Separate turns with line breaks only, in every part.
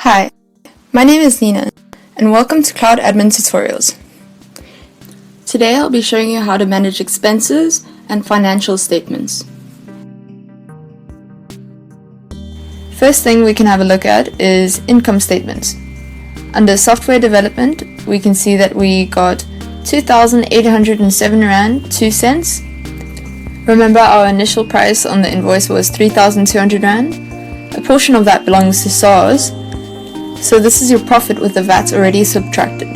Hi, my name is Nina, and welcome to Cloud Admin Tutorials. Today I'll be showing you how to manage expenses and financial statements. First thing we can have a look at is income statements. Under software development, we can see that we got 2,807 Rand 2 cents. Remember, our initial price on the invoice was 3,200 Rand. A portion of that belongs to SARS, so this is your profit with the VAT already subtracted.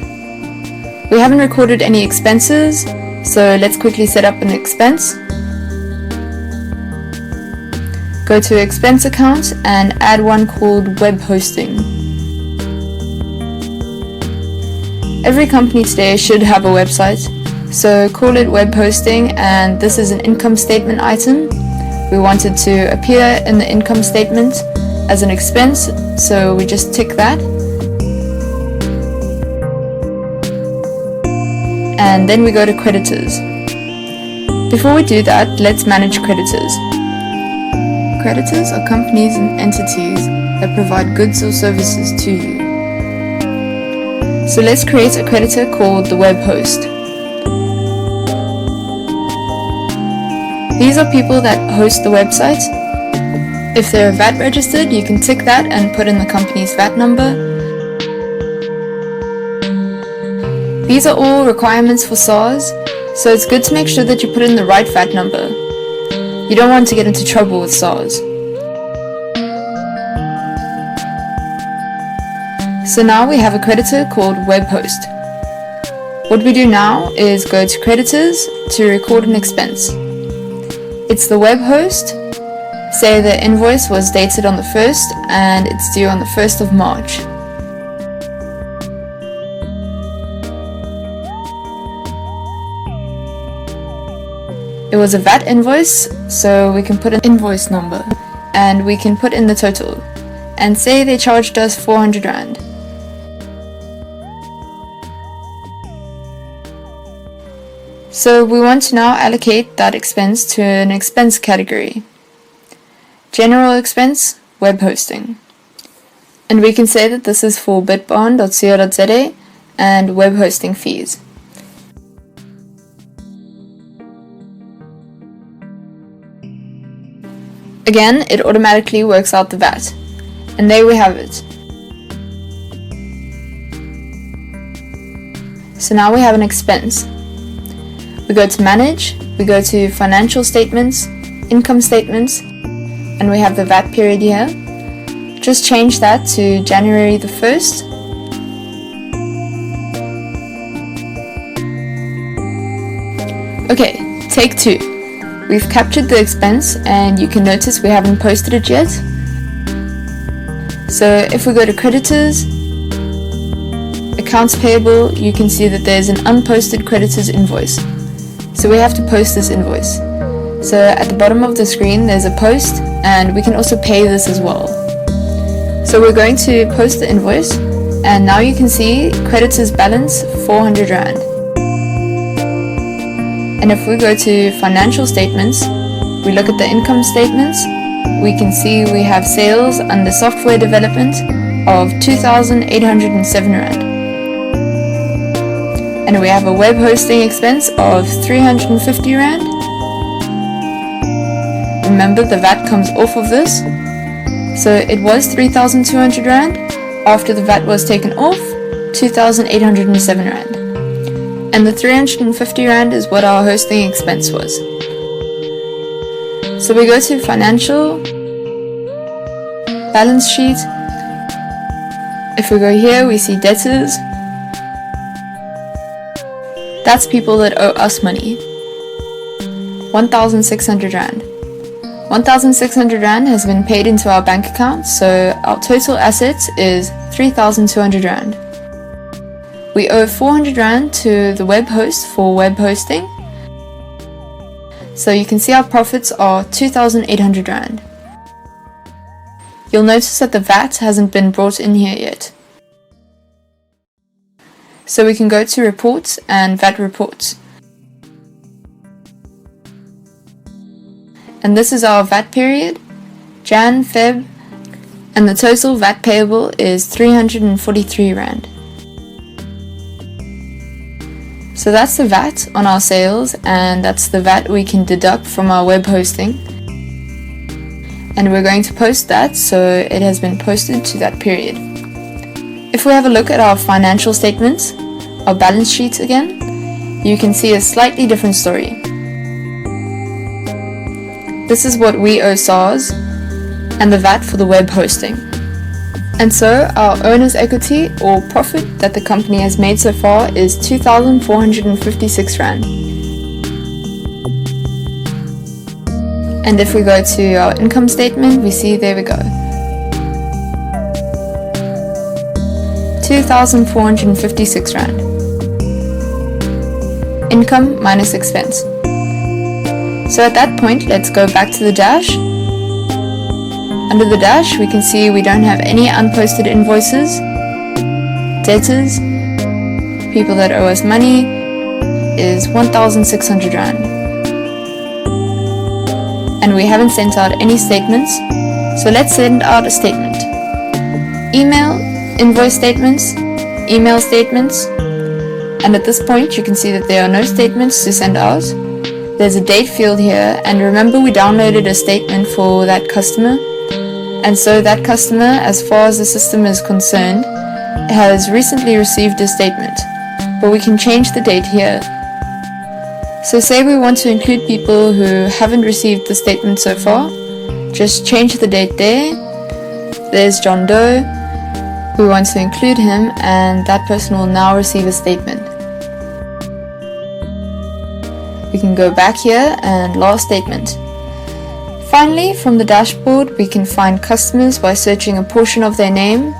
We haven't recorded any expenses, so let's quickly set up an expense. Go to expense account and add one called web hosting. Every company today should have a website, so call it web hosting, and this is an income statement item. We want it to appear in the income statement as an expense, so we just tick that. And then we go to creditors. Before we do that, let's manage creditors. Creditors are companies and entities that provide goods or services to you. So let's create a creditor called the web host. These are people that host the website. If they're VAT registered, you can tick that and put in the company's VAT number. These are all requirements for SARS, so it's good to make sure that you put in the right VAT number. You don't want to get into trouble with SARS. So now we have a creditor called web host. What we do now is go to creditors to record an expense. It's the web host. Say the invoice was dated on the 1st and it's due on the 1st of March. It was a VAT invoice, so we can put an invoice number and we can put in the total. And say they charged us 400 Rand. So we want to now allocate that expense to an expense category. General expense, web hosting. And we can say that this is for bitbond.co.za and web hosting fees. Again, it automatically works out the VAT. And there we have it. So now we have an expense. We go to manage, we go to financial statements, income statements, and we have the VAT period here. Just change that to January the 1st. Okay, take two. We've captured the expense and you can notice we haven't posted it yet. So if we go to creditors, accounts payable, you can see that there's an unposted creditors invoice. So we have to post this invoice. So at the bottom of the screen there's a post, and we can also pay this as well. So we're going to post the invoice, and now you can see creditors balance 400 Rand. And if we go to financial statements, we look at the income statements, we can see we have sales under software development of 2,807 Rand. And we have a web hosting expense of 350 Rand. Remember, the VAT comes off of this. So it was 3,200 Rand. After the VAT was taken off, 2,807 Rand. And the 350 Rand is what our hosting expense was. So we go to financial, balance sheet. If we go here, we see debtors. That's people that owe us money. 1,600 Rand. 1,600 Rand has been paid into our bank account, so our total assets is 3,200 Rand. We owe 400 Rand to the web host for web hosting. So you can see our profits are 2,800 Rand. You'll notice that the VAT hasn't been brought in here yet. So we can go to reports and VAT reports. And this is our VAT period, Jan, Feb, And the total VAT payable is 343 Rand. So that's the VAT on our sales, and that's the VAT we can deduct from our web hosting. And we're going to post that so it has been posted to that period. If we have a look at our financial statements, our balance sheets again, you can see a slightly different story. This is what we owe SARS and the VAT for the web hosting. And so our owner's equity or profit that the company has made so far is 2,456 Rand. And if we go to our income statement, we see there we go. 2,456 Rand. Income minus expense. So at that point, let's go back to the dash. Under the dash, we can see we don't have any unposted invoices, debtors, people that owe us money is 1,600 Rand. And we haven't sent out any statements, so let's send out a statement. Email, invoice statements, email statements, and at this point you can see that there are no statements to send out. There's a date field here, and remember we downloaded a statement for that customer. And so that customer, as far as the system is concerned, has recently received a statement, but we can change the date here. So say we want to include people who haven't received the statement so far, just change the date there. There's John Doe, we want to include him, and that person will now receive a statement. We can go back here and last statement. Finally, from the dashboard, we can find customers by searching a portion of their name,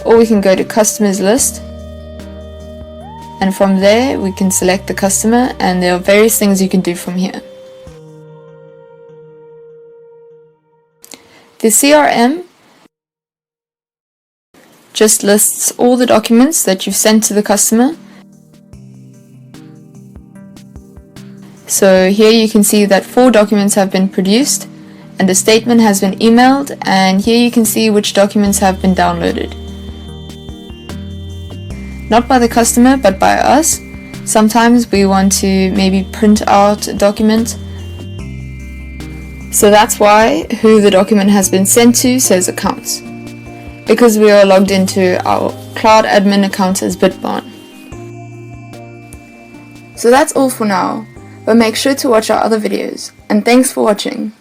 or we can go to customers list, and from there we can select the customer, and there are various things you can do from here. The CRM just lists all the documents that you've sent to the customer. So here you can see that 4 documents have been produced and a statement has been emailed, and here you can see which documents have been downloaded. Not by the customer, but by us. Sometimes we want to maybe print out a document. So that's why who the document has been sent to says accounts, because we are logged into our cloud admin account as Bitbarn. So that's all for now. But make sure to watch our other videos, and thanks for watching.